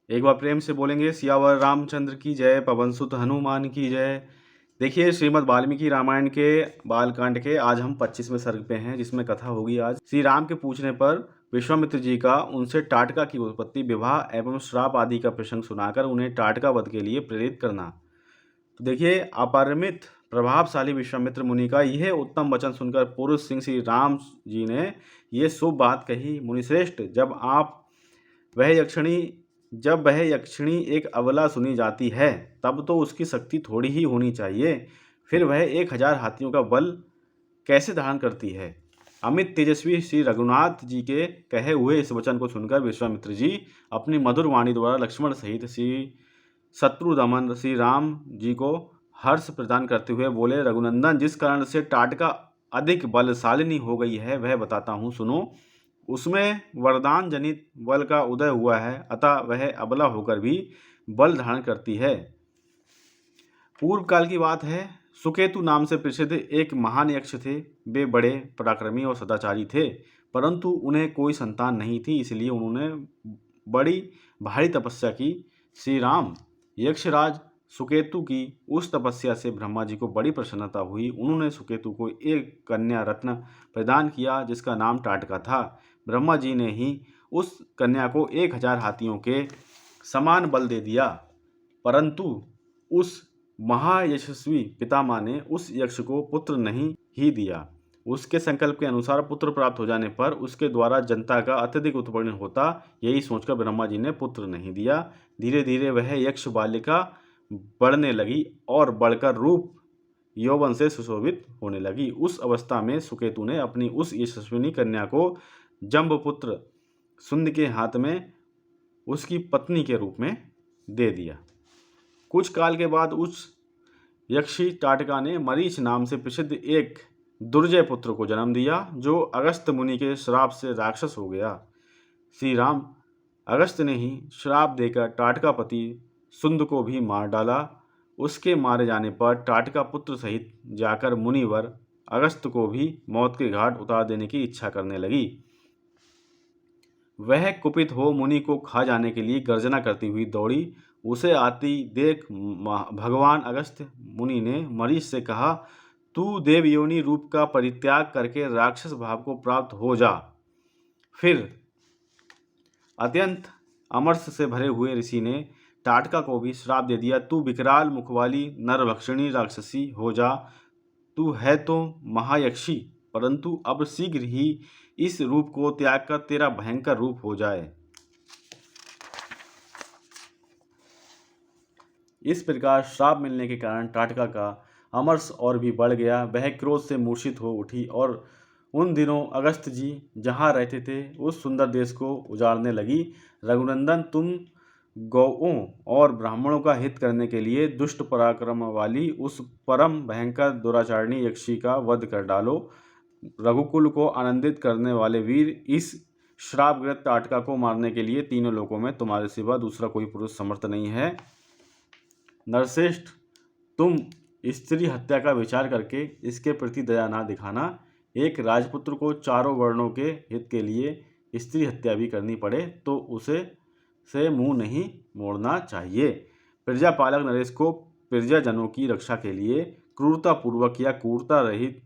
एक बार प्रेम से बोलेंगे सियावर रामचंद्र की जय, पवन सुत हनुमान की जय। देखिए श्रीमद् वाल्मीकि रामायण के बालकांड के आज हम 25वें सर्ग पे हैं, जिसमें कथा होगी आज श्री राम के पूछने पर विश्वामित्र जी का उनसे टाटका की उत्पत्ति, विवाह एवं श्राप आदि का प्रसंग सुनाकर उन्हें टाटका वध के लिए प्रेरित करना। तो देखिए अपरिमित प्रभावशाली विश्वामित्र मुनि का यह उत्तम वचन सुनकर पुरुष सिंह श्री राम जी ने ये शुभ बात कही। मुनिश्रेष्ठ, जब वह यक्षिणी एक अबला सुनी जाती है तब तो उसकी शक्ति थोड़ी ही होनी चाहिए, फिर वह 1000 हाथियों का बल कैसे धारण करती है। अमित तेजस्वी श्री रघुनाथ जी के कहे हुए इस वचन को सुनकर विश्वामित्र जी अपनी मधुर वाणी द्वारा लक्ष्मण सहित श्री शत्रुदमन श्री राम जी को हर्ष प्रदान करते हुए बोले, रघुनंदन, जिस कारण से टाटका अधिक बलशालिनी हो गई है वह बताता हूँ, सुनो। उसमें वरदान जनित बल का उदय हुआ है, अतः वह अबला होकर भी बल धारण करती है। पूर्व काल की बात है, सुकेतु नाम से प्रसिद्ध एक महान यक्ष थे। वे बड़े पराक्रमी और सदाचारी थे, परंतु उन्हें कोई संतान नहीं थी, इसलिए उन्होंने बड़ी भारी तपस्या की। श्री राम यक्षराज सुकेतु की उस तपस्या से ब्रह्मा जी को बड़ी प्रसन्नता हुई। उन्होंने सुकेतु को एक कन्या रत्न प्रदान किया जिसका नाम टाटका था। ब्रह्मा जी ने ही उस कन्या को 1000 हाथियों के समान बल दे दिया, परंतु उस महायशस्वी पितामह ने उस यक्ष को पुत्र नहीं ही दिया। उसके संकल्प के अनुसार पुत्र प्राप्त हो जाने पर उसके द्वारा जनता का अत्यधिक उत्पन्न होता, यही सोचकर ब्रह्मा जी ने पुत्र नहीं दिया। धीरे धीरे वह यक्ष बालिका बढ़ने लगी और बढ़कर रूप यौवन से सुशोभित होने लगी। उस अवस्था में सुकेतु ने अपनी उस यशस्विनी कन्या को जम्बपुत्र सुंद के हाथ में उसकी पत्नी के रूप में दे दिया। कुछ काल के बाद उस यक्षी टाटका ने मरीच नाम से प्रसिद्ध एक दुर्जय पुत्र को जन्म दिया, जो अगस्त मुनि के श्राप से राक्षस हो गया। श्री राम अगस्त ने ही श्राप देकर टाटका पति सुंद को भी मार डाला। उसके मारे जाने पर टाटका पुत्र सहित जाकर मुनिवर अगस्त को भी मौत के घाट उतार देने की इच्छा करने लगी। वह कुपित हो मुनि को खा जाने के लिए गर्जना करती हुई दौड़ी। उसे आती देख भगवान अगस्त मुनि ने मरीच से कहा, तू देवयोनि रूप का परित्याग करके राक्षस भाव को प्राप्त हो जा। फिर अत्यंत अमरस से भरे हुए ऋषि ने टाटका को भी श्राप दे दिया, तू विकराल मुख वाली नरभक्षिणी राक्षसी हो जा। तू है तो महायक्षी, परंतु अब शीघ्र ही इस रूप को त्याग कर तेरा भयंकर रूप हो जाए। इस प्रकार श्राप मिलने के कारण टाटका का अमरस और भी बढ़ गया। वह क्रोध से मूर्छित हो उठी और उन दिनों अगस्त जी जहाँ रहते थे उस सुंदर देश को उजाड़ने लगी। रघुनंदन, तुम गौओं और ब्राह्मणों का हित करने के लिए दुष्ट पराक्रम वाली उस परम भयंकर दुराचारिणी यक्षी का वध कर डालो। रघुकुल को आनंदित करने वाले वीर, इस श्रापग्रस्त टाटका को मारने के लिए तीनों लोकों में तुम्हारे सिवा दूसरा कोई पुरुष समर्थ नहीं है। नरश्रेष्ठ, तुम स्त्री हत्या का विचार करके इसके प्रति दया ना दिखाना। एक राजपुत्र को चारों वर्णों के हित के लिए स्त्री हत्या भी करनी पड़े तो उसे से मुंह नहीं मोड़ना चाहिए। प्रजापालक नरेश को प्रजाजनों की रक्षा के लिए क्रूरतापूर्वक या क्रूरता रहित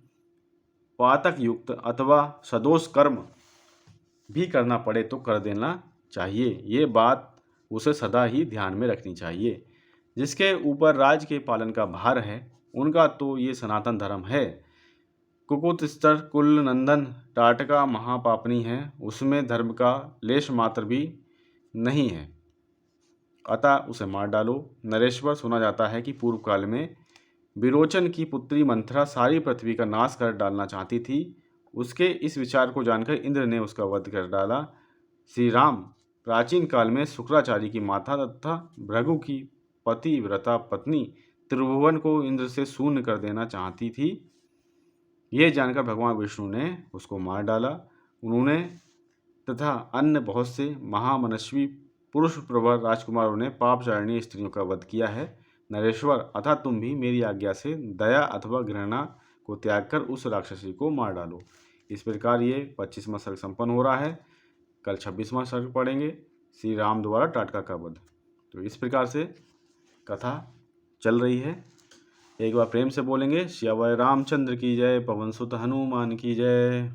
पातक युक्त अथवा सदोष कर्म भी करना पड़े तो कर देना चाहिए। ये बात उसे सदा ही ध्यान में रखनी चाहिए। जिसके ऊपर राज के पालन का भार है उनका तो ये सनातन धर्म है। कुकुत्स्तर कुल नंदन टाटका महापापनी है, उसमें धर्म का लेश मात्र भी नहीं है, अतः उसे मार डालो। नरेश्वर, सुना जाता है कि पूर्व काल में विरोचन की पुत्री मंथरा सारी पृथ्वी का नाश कर डालना चाहती थी। उसके इस विचार को जानकर इंद्र ने उसका वध कर डाला। श्री राम प्राचीन काल में शुक्राचार्य की माता तथा भृगु की पतिव्रता पत्नी त्रिभुवन को इंद्र से शून्य कर देना चाहती थी। यह जानकर भगवान विष्णु ने उसको मार डाला। उन्होंने तथा अन्य बहुत से महामनस्वी पुरुष प्रवर राजकुमारों ने पापचारिणी स्त्रियों का वध किया है। नरेश्वर, अतः तुम भी मेरी आज्ञा से दया अथवा घृणा को त्याग कर उस राक्षसी को मार डालो। इस प्रकार ये 25वां सर्ग संपन्न हो रहा है। कल 26वां सर्ग पढ़ेंगे। श्री राम द्वारा टाटका का वध। तो इस प्रकार से कथा चल रही है। एक बार प्रेम से बोलेंगे, सियावर रामचंद्र की जय, पवन सुत हनुमान की जय।